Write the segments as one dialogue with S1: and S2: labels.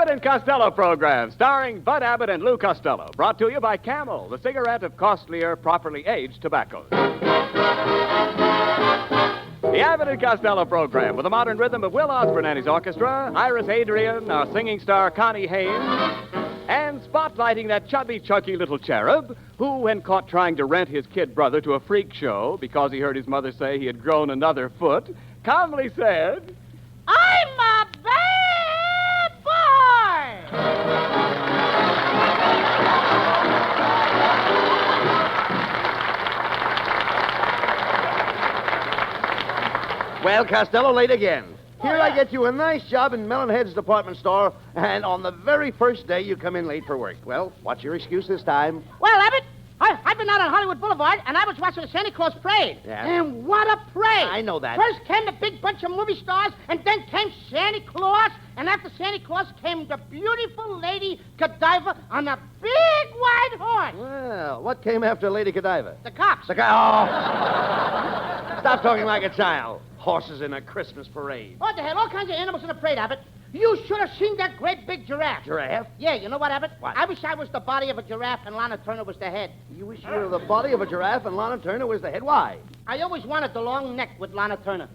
S1: Abbott and Costello program, starring Bud Abbott and Lou Costello. Brought to you by Camel, the cigarette of costlier, properly aged tobaccos. The Abbott and Costello program, with the modern rhythm of Will Osborne and his orchestra, Iris Adrian, our singing star Connie Haynes, and spotlighting that chubby, chunky little cherub who, when caught trying to rent his kid brother to a freak show because he heard his mother say he had grown another foot, calmly said,
S2: I'm a bad boy!
S3: Well, Costello, late again. Here I get you a nice job in Melonhead's department store, and on the very first day you come in late for work. Well, what's your excuse this time?
S2: Well, Abbott, I've been out on Hollywood Boulevard, and I was watching the Santa Claus parade.
S3: Yeah.
S2: And what a parade!
S3: I know that.
S2: First came the big bunch of movie stars, and then came Santa Claus, and after Santa Claus came the beautiful Lady Godiva on a big white horse.
S3: Well, what came after Lady Godiva?
S2: The cops.
S3: Oh! Stop talking like a child. Horses in a Christmas parade.
S2: Oh, they had all kinds of animals in the parade, Abbott. You should have seen that great big giraffe.
S3: Giraffe?
S2: Yeah, you know what, Abbott?
S3: What?
S2: I wish I was the body of a giraffe and Lana Turner was the head.
S3: You wish you were the body of a giraffe and Lana Turner was the head? Why?
S2: I always wanted the long neck with Lana Turner.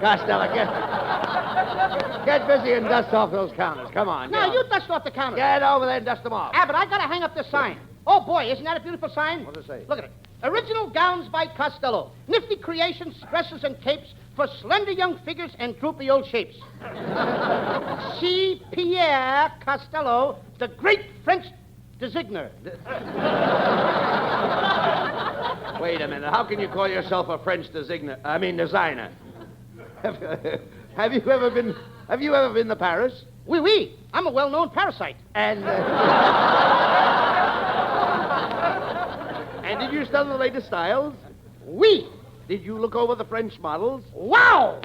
S3: Costello, get busy and dust off those counters. Come on.
S2: No, you dust off the counter.
S3: Get over there and dust them off.
S2: Abbott, I gotta hang up this sign. Oh, boy, isn't that a beautiful sign?
S3: What does it say?
S2: Look at it. Original gowns by Costello. Nifty creations, dresses, and capes for slender young figures and droopy old shapes. See Pierre Costello, the great French designer.
S3: Wait a minute. How can you call yourself a French designer? Have you ever been to Paris?
S2: Oui, oui. I'm a well-known parasite.
S3: And and did you study the latest styles?
S2: Oui.
S3: Did you look over the French models?
S2: Wow!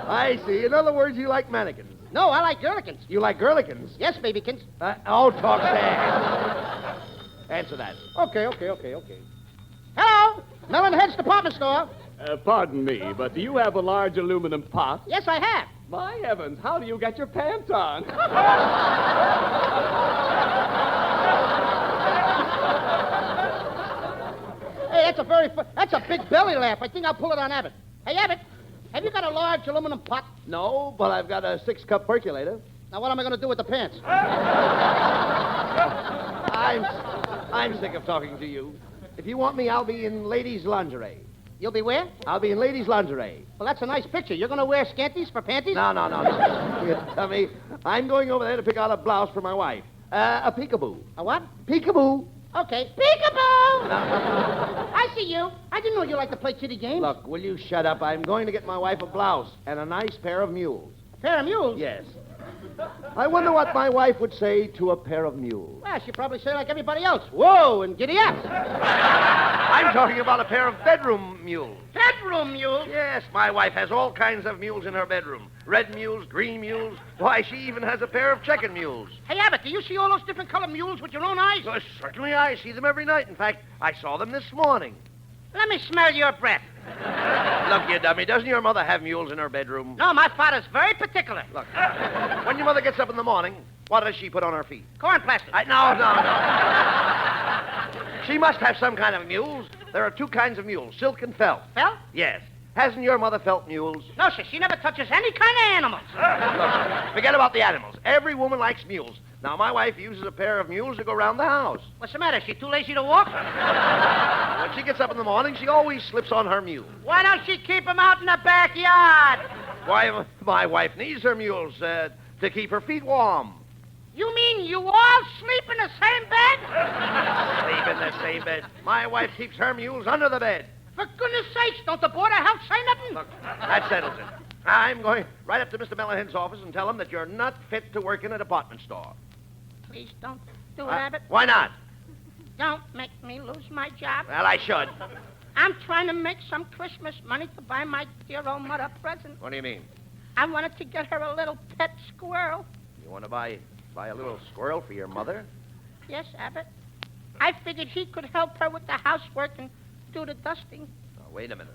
S3: I see. In other words, you like mannequins.
S2: No, I like girlikins.
S3: You like girlikins?
S2: Yes, babykins.
S3: Talk fast. Answer that.
S2: Okay. Hello, Melonhead's department store.
S1: Pardon me, but do you have a large aluminum pot?
S2: Yes, I have.
S1: My heavens, how do you get your pants on?
S2: Hey, that's a big belly laugh. I think I'll pull it on Abbott. Hey, Abbott, have you got a large aluminum pot?
S3: No, but I've got a 6-cup percolator.
S2: Now, what am I going to do with the pants?
S3: I'm sick of talking to you. If you want me, I'll be in ladies' lingerie.
S2: You'll be where?
S3: I'll be in ladies' lingerie.
S2: Well, that's a nice picture. You're going to wear scanties for panties?
S3: No. You dummy. I'm going over there to pick out a blouse for my wife. A peekaboo.
S2: A what?
S3: Peekaboo.
S2: Okay. Peekaboo! I see you. I didn't know you liked to play kitty games.
S3: Look, will you shut up? I'm going to get my wife a blouse and a nice pair of mules.
S2: A pair of mules?
S3: Yes. I wonder what my wife would say to a pair of mules.
S2: Well, she'd probably say like everybody else. Whoa, and giddy up.
S3: I'm talking about a pair of bedroom mules.
S2: Bedroom mules?
S3: Yes, my wife has all kinds of mules in her bedroom. Red mules, green mules. Why, she even has a pair of chicken mules.
S2: Hey, Abbott, do you see all those different colored mules with your own eyes?
S3: Certainly, I see them every night. In fact, I saw them this morning.
S2: Let me smell your breath.
S3: Look, you dummy, doesn't your mother have mules in her bedroom?
S2: No, my father's very particular.
S3: Look, when your mother gets up in the morning, what does she put on her feet?
S2: Corn plaster.
S3: No. She must have some kind of mules. There are 2 kinds of mules, silk and felt.
S2: Felt?
S3: Yes. Hasn't your mother felt mules?
S2: No, sir. She never touches any kind of animals.
S3: Look, forget about the animals. Every woman likes mules. Now, my wife uses a pair of mules to go around the house.
S2: What's the matter? Is she too lazy to walk?
S3: When she gets up in the morning, she always slips on her mule.
S2: Why don't she keep them out in the backyard?
S3: Why, my wife needs her mules to keep her feet warm.
S2: You mean you all sleep in the same bed?
S3: Sleep in the same bed. My wife keeps her mules under the bed.
S2: For goodness sakes, don't the Board of Health say nothing?
S3: Look, that settles it. I'm going right up to Mr. Melonhead's office and tell him that you're not fit to work in a department store.
S2: Please don't do it, Abbott.
S3: Why not?
S2: Don't make me lose my job.
S3: Well, I should.
S2: I'm trying to make some Christmas money to buy my dear old mother a present.
S3: What do you mean?
S2: I wanted to get her a little pet squirrel.
S3: You want to buy a little squirrel for your mother?
S2: Yes, Abbott. I figured he could help her with the housework and do the dusting.
S3: Now, wait a minute.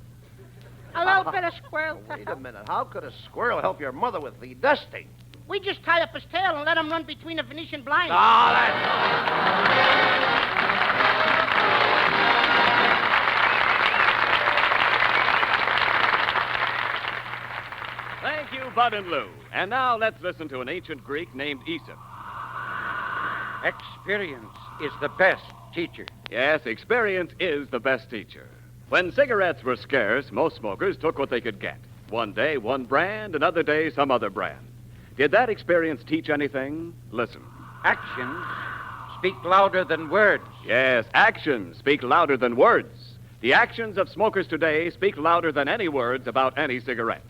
S2: A little bit of squirrel.
S3: Wait a minute. How could a squirrel help your mother with the dusting?
S2: We just tie up his tail and let him run between the Venetian blinds.
S3: Oh, that's...
S1: Thank you, Bud and Lou. And now let's listen to an ancient Greek named Aesop.
S4: Experience is the best teacher.
S1: Yes, experience is the best teacher. When cigarettes were scarce, most smokers took what they could get. One day, one brand, another day, some other brand. Did that experience teach anything? Listen.
S4: Actions speak louder than words.
S1: Yes, actions speak louder than words. The actions of smokers today speak louder than any words about any cigarette.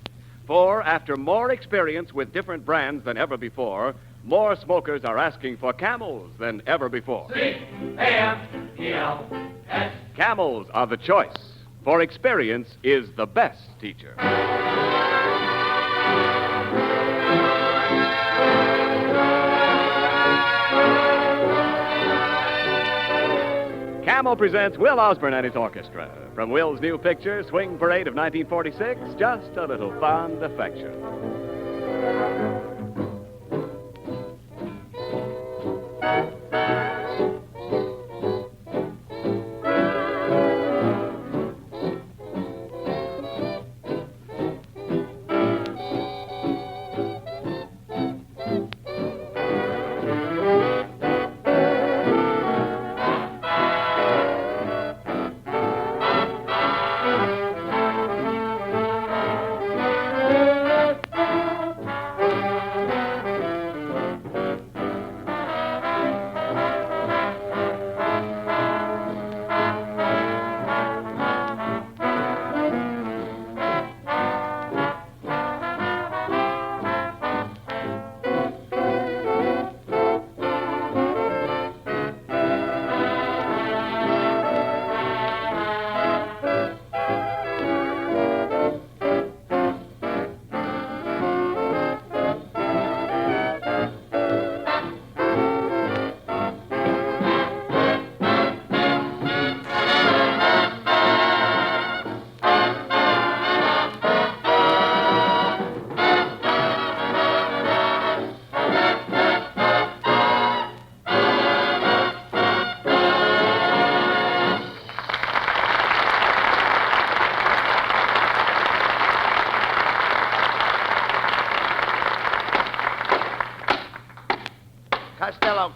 S1: For after more experience with different brands than ever before, more smokers are asking for Camels than ever before.
S5: C-A-M-E-L-S.
S1: Camels are the choice, for experience is the best teacher. Camel presents Will Osborne and his orchestra. From Will's new picture, Swing Parade of 1946, just a little fond affection.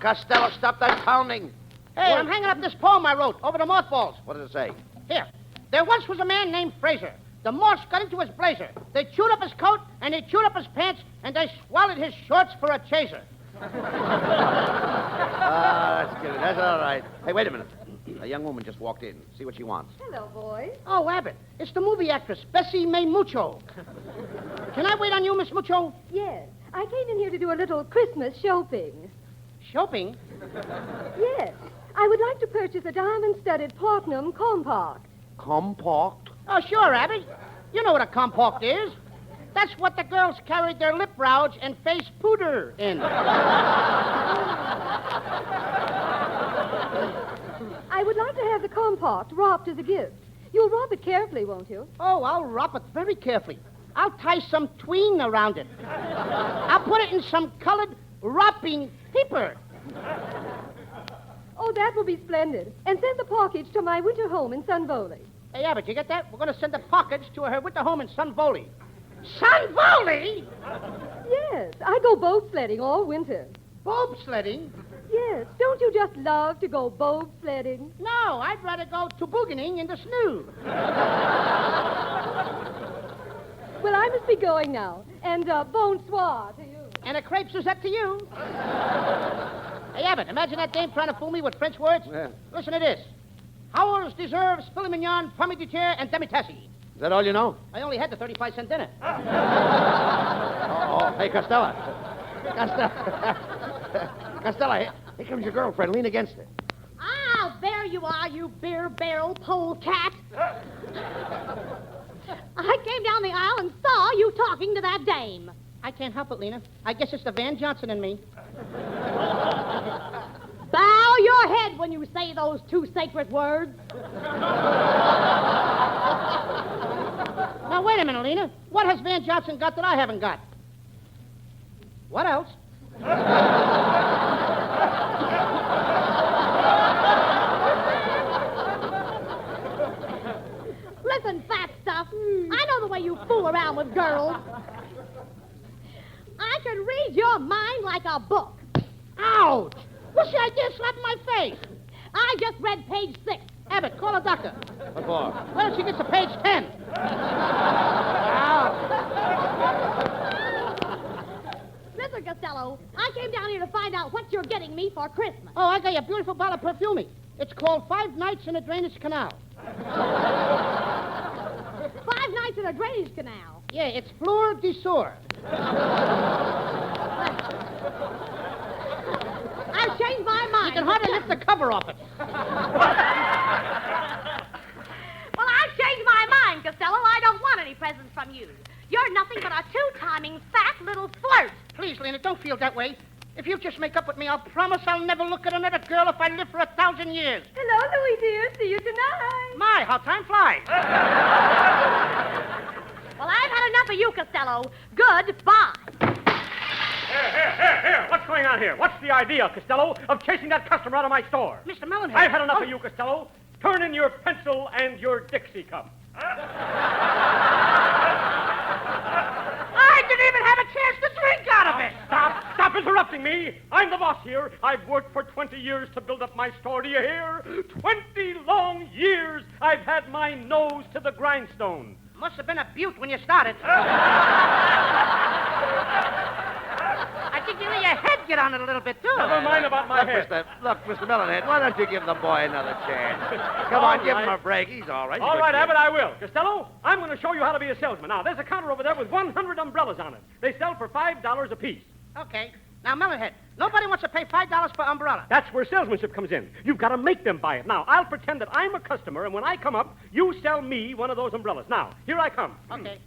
S3: Costello, stop that pounding.
S2: Hey, I'm hanging up this poem I wrote over the mothballs.
S3: What does it say?
S2: Here. There once was a man named Fraser. The moths got into his blazer. They chewed up his coat, and they chewed up his pants, and they swallowed his shorts for a chaser.
S3: That's good. That's all right. Hey, wait a minute. A young woman just walked in. See what she wants.
S6: Hello, boys.
S2: Oh, Abbott, it's the movie actress, Bessie May Mucho. Can I wait on you, Miss Mucho?
S6: Yes, I came in here to do a little Christmas shopping.
S2: Shopping?
S6: Yes, I would like to purchase a diamond-studded platinum compact.
S3: Compact?
S2: Oh, sure, Abbott. You know what a compact is. That's what the girls carried their lip rouge and face powder in.
S6: I would like to have the compact wrapped as a gift. You'll wrap it carefully, won't you?
S2: Oh, I'll wrap it very carefully. I'll tie some twine around it. I'll put it in some colored wrapping paper.
S6: Oh, that will be splendid. And send the package to my winter home in Sun Valley.
S2: Hey, Abbott, you get that? We're going to send a package to her winter home in Sun Valley. Sun Valley?
S6: Yes, I go boat sledding all winter.
S2: Bobsledding?
S6: Yes, don't you just love to go boat sledding?
S2: No, I'd rather go tobogganing in the snow.
S6: Well, I must be going now. And bonsoir to you.
S2: And a crepe Suzette to you. Hey, Abbott, imagine that dame trying to fool me with French words.
S3: Yeah.
S2: Listen to this. Howells deserves filet mignon, pomme de terre, and demi-tasse.
S3: Is that all you know?
S2: I only had the 35-cent dinner.
S3: Oh, hey, Costello. Costello, here comes your girlfriend. Lean against her.
S7: Ah, there you are, you beer barrel polecat. I came down the aisle and saw you talking to that dame.
S2: I can't help it, Lena. I guess it's the Van Johnson in me.
S7: Bow your head when you say those two sacred words.
S2: Now, wait a minute, Lena. What has Van Johnson got that I haven't got? What else?
S7: Listen, fat stuff. I know the way you fool around with girls. I can read your mind like a book.
S2: Ouch! What's the idea of slapping my face?
S7: I just read page 6.
S2: Abbott, call a doctor.
S3: What for?
S2: Why don't she get to page 10?
S7: Listen, Costello, I came down here to find out what you're getting me for Christmas.
S2: Oh, I got you a beautiful bottle of perfumey. It's called 5 Nights in a Drainage Canal.
S7: 5 nights in a drainage canal.
S2: Yeah, it's Fleur de Sour.
S7: I've changed my mind.
S2: You can hardly lift the cover off it.
S7: Well, I've changed my mind, Costello. I don't want any presents from you. You're nothing but a two-timing, fat little flirt.
S2: Please, Lena, don't feel that way. If you just make up with me, I'll promise I'll never look at another girl if I live for 1,000 years.
S6: Hello, Louie, dear. See you tonight.
S2: My, how time flies.
S7: Well, I've had enough of you, Costello. Goodbye.
S5: Here. What's going on here? What's the idea, Costello, of chasing that customer out of my store?
S2: Mr. Melonhead.
S5: I've had enough of you, Costello. Turn in your pencil and your Dixie cup.
S2: I didn't even have a chance to drink out of it.
S5: Stop interrupting me. I'm the boss here. I've worked for 20 years to build up my store, do you hear? 20 long years I've had my nose to the grindstone.
S2: Must have been a beaut when you started. I think you let your head get on it a little bit, too.
S5: Never mind about my head.
S3: Look, Mr. Melonhead, why don't you give the boy another chance? Come on, give him a break. He's all right.
S5: All right, Abbott, I will. Costello, I'm going to show you how to be a salesman. Now, there's a counter over there with 100 umbrellas on it. They sell for $5 apiece.
S2: Okay. Now, Melonhead, nobody wants to pay $5 per umbrella.
S5: That's where salesmanship comes in. You've got to make them buy it. Now, I'll pretend that I'm a customer, and when I come up, you sell me one of those umbrellas. Now, here I come.
S2: Okay.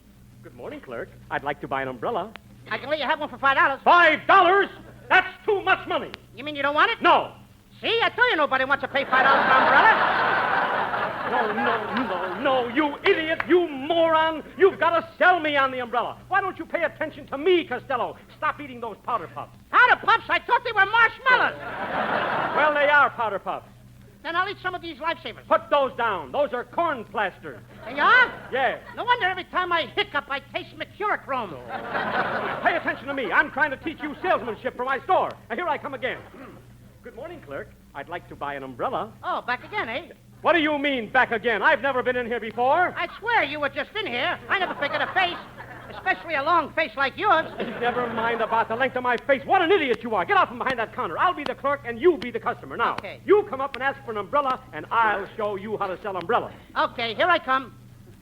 S5: Good morning, clerk. I'd like to buy an umbrella.
S2: I can let you have one for $5.
S5: $5? That's too much money.
S2: You mean you don't want it?
S5: No.
S2: See, I told you nobody wants to pay $5 per umbrella.
S5: No, you idiot, you moron. You've got to sell me on the umbrella. Why don't you pay attention to me, Costello? Stop eating those powder puffs.
S2: Powder puffs? I thought they were marshmallows.
S5: Well, they are powder puffs.
S2: Then I'll eat some of these lifesavers.
S5: Put those down. Those are corn plasters.
S2: They are?
S5: Yes.
S2: No wonder every time I hiccup, I taste mercurochrome.
S5: Pay attention to me. I'm trying to teach you salesmanship for my store. Now, here I come again. Good morning, clerk. I'd like to buy an umbrella.
S2: Oh, back again, eh?
S5: What do you mean, back again? I've never been in here before.
S2: I swear you were just in here. I never figured a face, especially a long face like yours.
S5: Never mind about the length of my face. What an idiot you are. Get out from behind that counter. I'll be the clerk and you be the customer. Now,
S2: Okay.
S5: You come up and ask for an umbrella, and I'll show you how to sell umbrellas.
S2: Okay, here I come.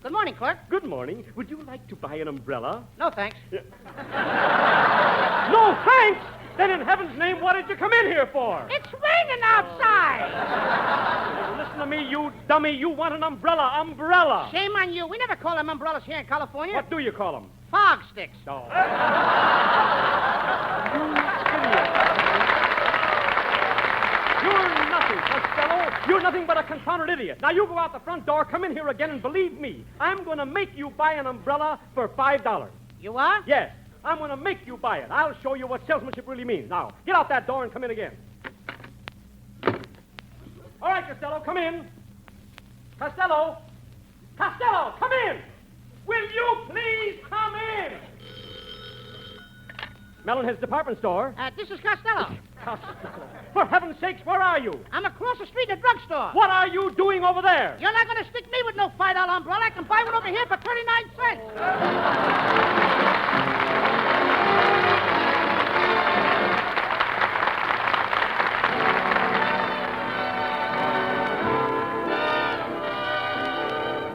S2: Good morning, clerk.
S5: Good morning. Would you like to buy an umbrella?
S2: No, thanks.
S5: No, thanks! Then in heaven's name, what did you come in here for?
S2: It's raining outside.
S5: Listen to me, you dummy. You want an umbrella. Umbrella.
S2: Shame on you. We never call them umbrellas here in California.
S5: What do you call them?
S2: Fog sticks.
S5: Oh. You're nothing, Costello. You're nothing but a confounded idiot. Now, you go out the front door, come in here again, and believe me, I'm going to make you buy an umbrella for $5.
S2: You are?
S5: Yes, I'm going to make you buy it. I'll show you what salesmanship really means. Now, get out that door and come in again. All right, Costello, come in. Costello! Costello, come in! Will you please come in? Melonhead's department store.
S2: This is Costello.
S5: Costello. For heaven's sakes, where are you?
S2: I'm across the street at a drugstore.
S5: What are you doing over there?
S2: You're not going to stick me with no $5 umbrella. I can buy one over here for 39 cents.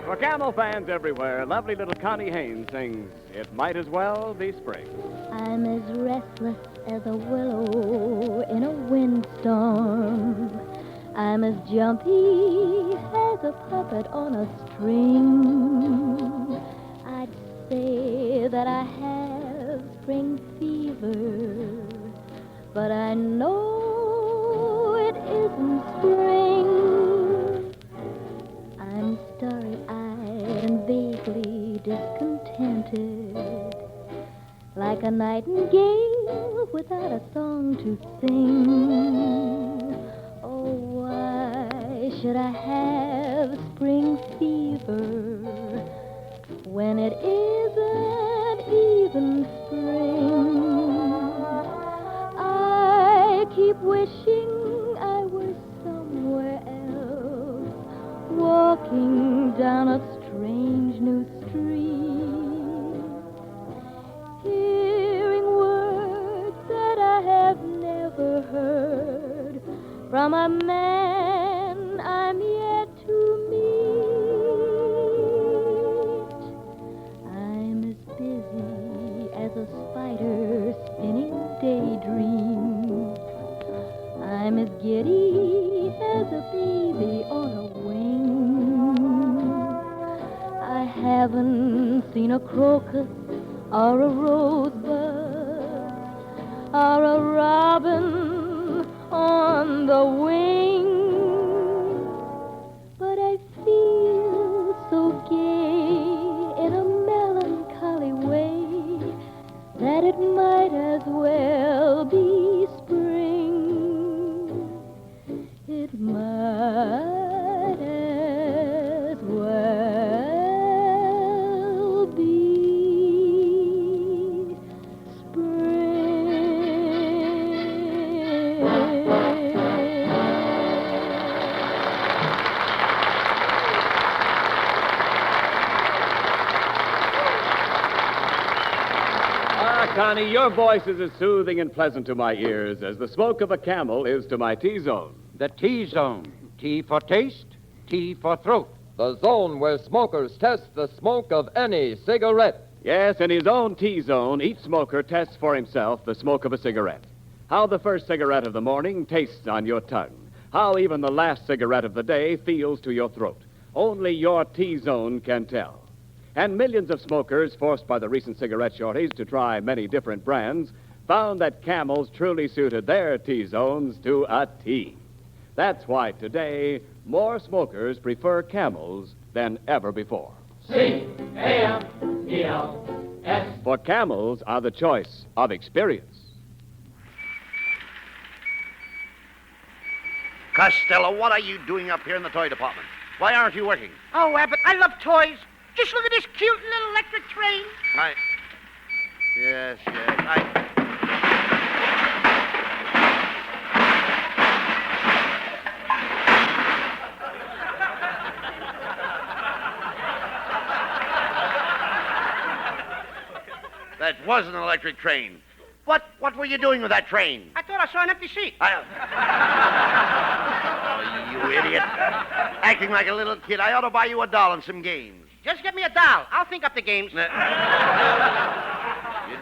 S1: For Camel fans everywhere, lovely little Connie Haynes sings, "It Might As Well Be Spring."
S8: I'm as restless as a willow in a windstorm. I'm as jumpy as a puppet on a string. I'd say that I have spring fever, but I know it isn't spring. I'm starry-eyed and vaguely like a nightingale without a song to sing. Oh, why should I have spring fever when it isn't even spring? I keep wishing I were somewhere else, walking down a strange new street, hearing words that I have never heard from a man I'm yet to meet. I'm as busy as a spider spinning daydreams. I'm as giddy as a baby on a wing. I haven't seen a crocus or a rosebud or a robin on the wing, but I feel so gay in a melancholy way that it might as well be spring. It might as well be
S1: Connie, your voice is as soothing and pleasant to my ears as the smoke of a camel is to my T-zone.
S4: The T-zone. T for taste, T for throat.
S9: The zone where smokers test the smoke of any cigarette.
S1: Yes, in his own T-zone, each smoker tests for himself the smoke of a cigarette. How the first cigarette of the morning tastes on your tongue. How even the last cigarette of the day feels to your throat. Only your T-zone can tell. And millions of smokers, forced by the recent cigarette shortage to try many different brands, found that Camels truly suited their T-zones to a T. That's why today, more smokers prefer Camels than ever before.
S5: C-A-M-E-L-S.
S1: For Camels are the choice of experience.
S3: Costello, what are you doing up here in the toy department? Why aren't you working?
S2: Oh, Abbott, I love toys. Just look at this cute little electric train.
S3: Yes. That was an electric train. What were you doing with that train?
S2: I thought I saw an empty seat.
S3: Oh, you idiot. Acting like a little kid. I ought to buy you a doll and some games.
S2: Just get me a doll. I'll think up the games.
S3: You'd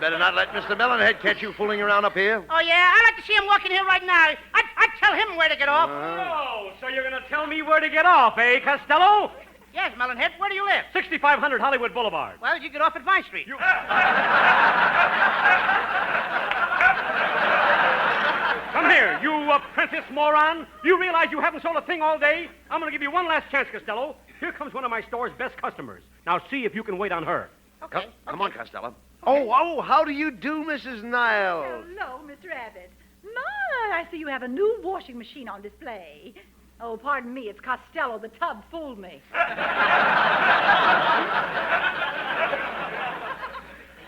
S3: better not let Mr. Melonhead catch you fooling around up here.
S2: Oh, yeah? I'd like to see him walking here right now. I'd tell him where to get off.
S5: Oh, so you're going to tell me where to get off, eh, Costello?
S2: Yes, Melonhead. Where do you live?
S5: 6500 Hollywood Boulevard.
S2: Well, you get off at Vine Street.
S5: Come here, you apprentice moron. You realize you haven't sold a thing all day? I'm going to give you one last chance, Costello. Here comes one of my store's best customers. Now see if you can wait on her.
S2: Okay.
S3: Come on, Costello. Oh, how do you do, Mrs. Niles?
S10: Hello, Mr. Abbott. My, I see you have a new washing machine on display. Oh, pardon me, it's Costello. The tub fooled me.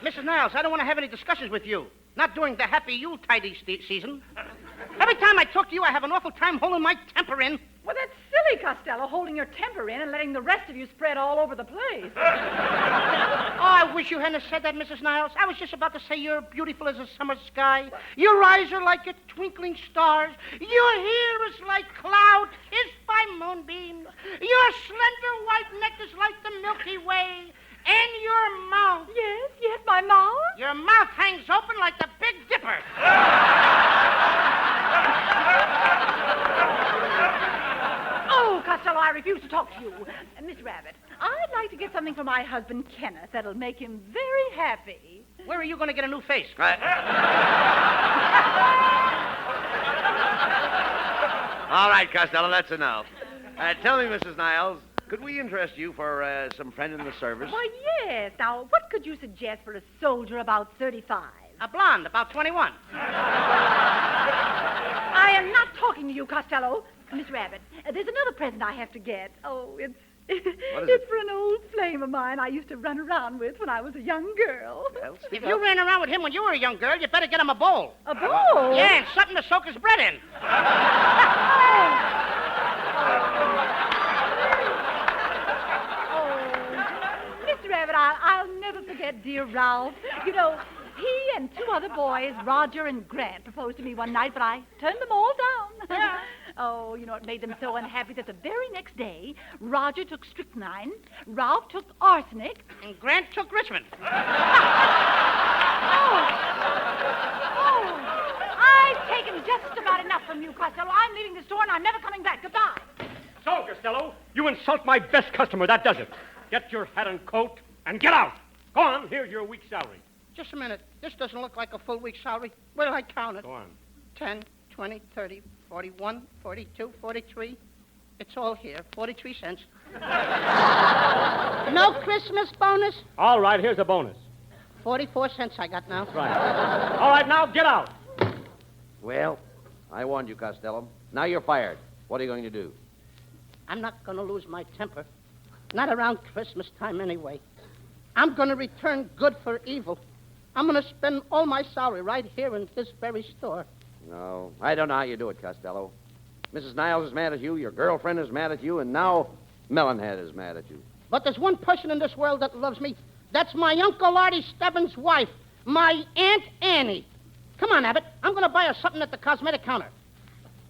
S2: Mrs. Niles, I don't want to have any discussions with you. Not during the happy Yuletide season. Every time I talk to you, I have an awful time holding my temper in.
S10: Well, that's silly, Costello, holding your temper in and letting the rest of you spread all over the place.
S2: Oh, I wish you hadn't said that, Mrs. Niles. I was just about to say you're beautiful as a summer sky. Your eyes are like a twinkling stars. Your hair is like clouds kissed by moonbeams. Your slender white neck is like the Milky Way. And your mouth.
S10: Yes, my mouth.
S2: Your mouth hangs open like the Big Dipper.
S10: Oh, Costello, I refuse to talk to you. Miss Rabbit, I'd like to get something for my husband, Kenneth, that'll make him very happy.
S2: Where are you going to get a new face?
S3: All right, Costello, that's enough. Tell me, Mrs. Niles, could we interest you for some friend in the service?
S10: Why, yes. Now, what could you suggest for a soldier about 35?
S2: A blonde, about 21.
S10: I am not talking to you, Costello. Miss Rabbit, there's another present I have to get. Oh, it's for an old flame of mine I used to run around with when I was a young girl.
S3: Well,
S2: If you ran around with him when you were a young girl, you better get him a bowl.
S10: A bowl?
S2: Yeah, and something to soak his bread in.
S10: Mr. Rabbit, I'll never forget dear Ralph. You know, he and two other boys, Roger and Grant, proposed to me one night, but I turned them all down.
S2: Yeah.
S10: Oh, you know, it made them so unhappy that the very next day, Roger took strychnine, Ralph took arsenic.
S2: And Grant took Richmond.
S10: I've taken just about enough from you, Costello. I'm leaving the store and I'm never coming back. Goodbye.
S5: So, Costello, you insult my best customer. That does it. Get your hat and coat and get out. Go on. Here's your week's salary.
S2: Just a minute. This doesn't look like a full week's salary. Where do I count it?
S5: Go on.
S2: 10, 20, 30, 41, 42, 43. It's all here. 43 cents. No Christmas bonus?
S5: All right, here's a bonus.
S2: 44 cents I got now.
S5: Right. All right, now get out.
S3: Well, I warned you, Costello. Now you're fired. What are you going to do?
S2: I'm not going to lose my temper. Not around Christmas time anyway. I'm going to return good for evil. I'm going to spend all my salary right here in this very store.
S3: No, I don't know how you do it, Costello. Mrs. Niles is mad at you, your girlfriend is mad at you, and now Melonhead is mad at you.
S2: But there's one person in this world that loves me. That's my Uncle Artie Stebbins' wife, my Aunt Annie. Come on, Abbott. I'm going to buy her something at the cosmetic counter.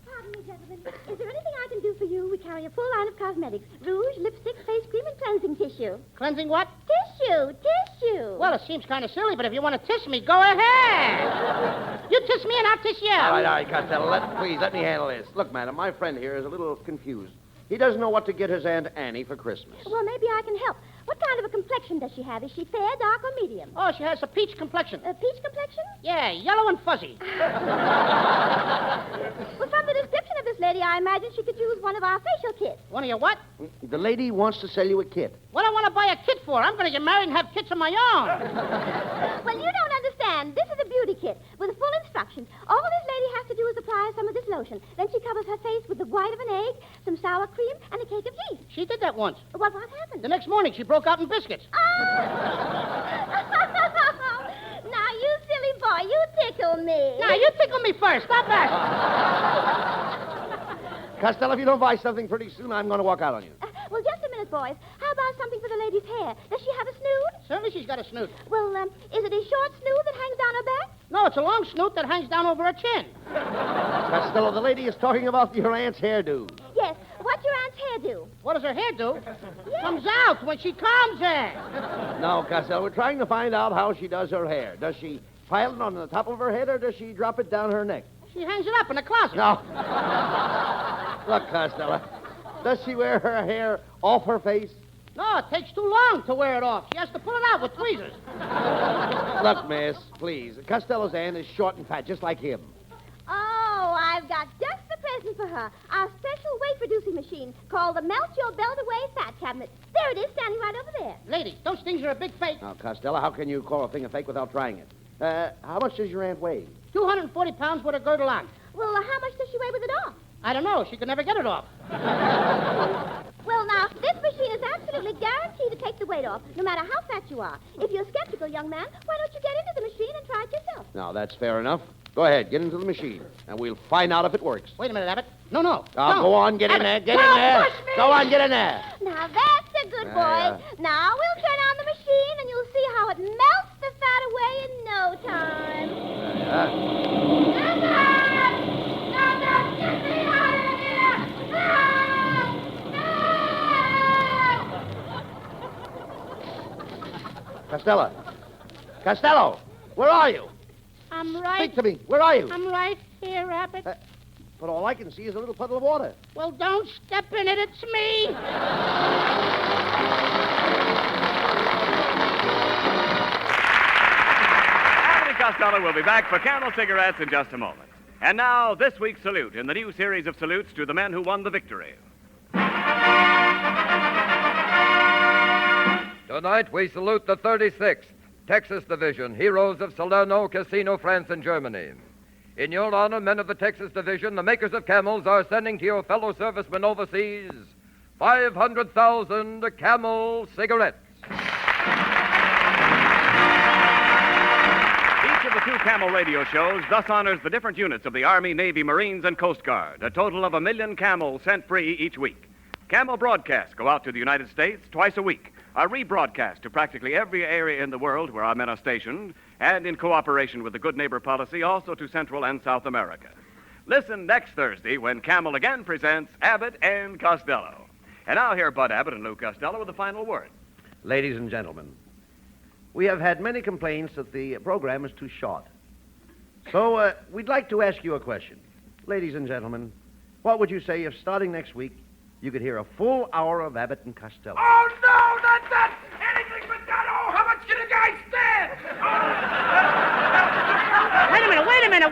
S6: Pardon me, gentlemen. Is there anything I can do for you? We carry a full line of cosmetics. Rouge, lipstick, face cream, and cleansing tissue.
S2: Cleansing what?
S6: Tissue.
S2: Well, it seems kind of silly, but if you want to tiss me, go ahead. You tiss me and I'll tiss you.
S3: All right, Costello. Please, let me handle this. Look, madam, my friend here is a little confused. He doesn't know what to get his Aunt Annie for Christmas.
S6: Well, maybe I can help. What kind of a complexion does she have? Is she fair, dark, or medium?
S2: Oh, she has a peach complexion.
S6: A peach complexion?
S2: Yeah, yellow and fuzzy.
S6: Well, from the description of this lady, I imagine she could use one of our facial kits.
S2: One of your what?
S3: The lady wants to sell you a kit.
S2: What do I want to buy a kit for? I'm going to get married and have kits of my own.
S6: Well, you don't understand. This is a beauty kit with full instructions. All this lady has to do is apply some of this lotion. Then she covers her face with the white of an egg, some sour cream, and a cake of yeast.
S2: She did that once.
S6: What happened?
S2: The next morning, she broke out in biscuits.
S6: Oh! Now, you silly boy, you tickle me.
S2: Now, you tickle me first. Stop that.
S3: Costello, if you don't buy something pretty soon, I'm going to walk out on you.
S6: Well, just a minute, boys. How about something for the lady's hair? Does she have a snoot?
S2: Certainly she's got a snoot.
S6: Well, is it a short snoot that hangs down her back?
S2: No, it's a long snoot that hangs down over her chin.
S3: Costello, the lady is talking about your aunt's hairdo.
S6: Yes. What's your aunt's hair do?
S2: What does her hair do? Comes out when she combs it.
S3: No, Costello, we're trying to find out how she does her hair. Does she pile it on the top of her head, or does she drop it down her neck?
S2: She hangs it up in the closet.
S3: No. Look, Costello, does she wear her hair off her face?
S2: No, it takes too long to wear it off. She has to pull it out with tweezers.
S3: Look, miss, please. Costello's aunt is short and fat, just like him.
S6: Oh, I've got just the present for her. Our special weight-reducing machine called the Melt Your Belt Away Fat Cabinet. There it is, standing right over there.
S2: Lady, those things are a big fake.
S3: Now, Costello, how can you call a thing a fake without trying it? How much does your aunt weigh?
S2: 240 pounds with a girdle on.
S6: Well, how much does she weigh with it off?
S2: I don't know. She could never get it off.
S6: Well, now, this machine is absolutely guaranteed to take the weight off, no matter how fat you are. If you're skeptical, young man, why don't you get into the machine and try it yourself?
S3: Now, that's fair enough. Go ahead, get into the machine, and we'll find out if it works.
S2: Wait a minute, Abbott. No.
S3: Now,
S2: Don't.
S3: go on, get in there, get in there. Go on, get in there.
S6: Now, that's a good boy. Now, we'll turn on the machine, and you'll see how it melts the fat away in no time. Get me out of here!
S3: Costello, where are you?
S2: I'm right.
S3: Speak to me. Where are you?
S2: I'm right here, Abbott.
S3: But all I can see is a little puddle of water.
S2: Well, don't step in it. It's me.
S1: Abbott and Costello will be back for Camel cigarettes in just a moment. And now, this week's salute in the new series of salutes to the men who won the victory.
S9: Tonight we salute the 36th, Texas Division, heroes of Salerno, Casino, France, and Germany. In your honor, men of the Texas Division, the makers of Camels are sending to your fellow servicemen overseas 500,000 Camel cigarettes.
S1: Each of the two Camel radio shows thus honors the different units of the Army, Navy, Marines, and Coast Guard, a total of 1 million Camels sent free each week. Camel broadcasts go out to the United States twice a week, are rebroadcast to practically every area in the world where our men are stationed, and in cooperation with the Good Neighbor policy, also to Central and South America. Listen next Thursday when Camel again presents Abbott and Costello. And now hear Bud Abbott and Lou Costello with the final word.
S3: Ladies and gentlemen, we have had many complaints that the program is too short. So we'd like to ask you a question. Ladies and gentlemen, what would you say if starting next week you could hear a full hour of Abbott and Costello?
S11: Oh, no, not that! Anything but that! Oh, how much can a guy stand?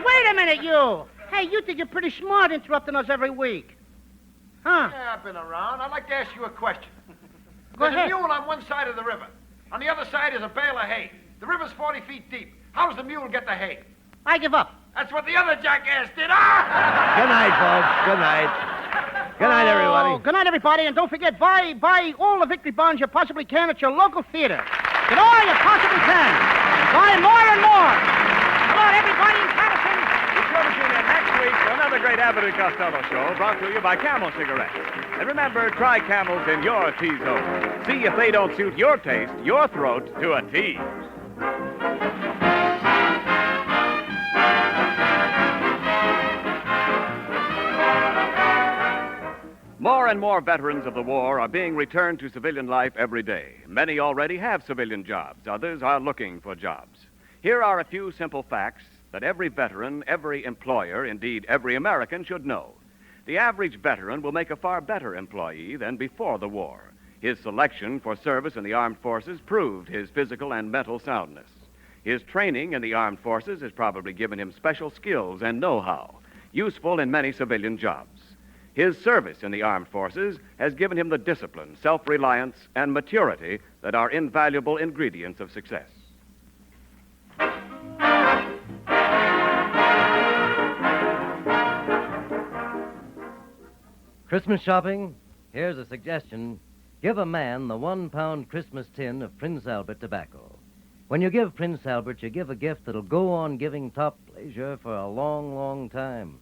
S2: Wait a minute, you! Hey, you think you're pretty smart interrupting us every week. Huh?
S11: Yeah, I've been around. I'd like to ask you a question.
S2: Go
S11: There's
S2: ahead.
S11: a mule on one side of the river. On the other side is a bale of hay. The river's 40 feet deep. How does the mule get the hay?
S2: I give up.
S11: That's what the other jackass did. Ah!
S3: Good night, folks. Good night. Good night, everybody.
S2: Good night, everybody, and don't forget, buy all the victory bonds you possibly can at your local theater. Get all you possibly can. Buy more and more. Come on, everybody in Patterson.
S1: Be sure to tune in next week for another great Abbott and Costello show brought to you by Camel Cigarettes. And remember, try Camels in your T-zone. See if they don't suit your taste, your throat, to a T. More and more veterans of the war are being returned to civilian life every day. Many already have civilian jobs. Others are looking for jobs. Here are a few simple facts that every veteran, every employer, indeed every American should know. The average veteran will make a far better employee than before the war. His selection for service in the armed forces proved his physical and mental soundness. His training in the armed forces has probably given him special skills and know-how, useful in many civilian jobs. His service in the armed forces has given him the discipline, self-reliance, and maturity that are invaluable ingredients of success.
S12: Christmas shopping? Here's a suggestion. Give a man the 1-pound Christmas tin of Prince Albert tobacco. When you give Prince Albert, you give a gift that'll go on giving top pleasure for a long, long time.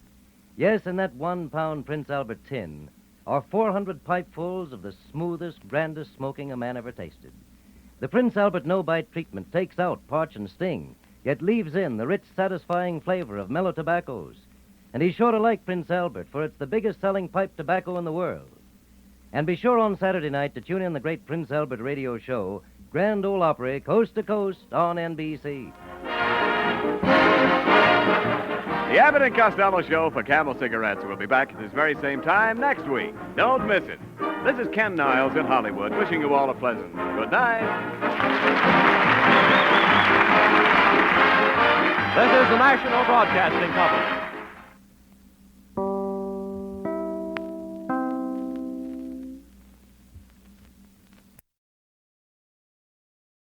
S12: Yes, in that 1-pound Prince Albert tin are 400 pipefuls of the smoothest, grandest smoking a man ever tasted. The Prince Albert no-bite treatment takes out parch and sting, yet leaves in the rich, satisfying flavor of mellow tobaccos. And he's sure to like Prince Albert, for it's the biggest-selling pipe tobacco in the world. And be sure on Saturday night to tune in the great Prince Albert radio show, Grand Ole Opry, Coast to Coast, on NBC.
S1: The Abbott and Costello show for Camel Cigarettes will be back at this very same time next week. Don't miss it. This is Ken Niles in Hollywood, wishing you all a pleasant good night.
S13: This is the National Broadcasting Company.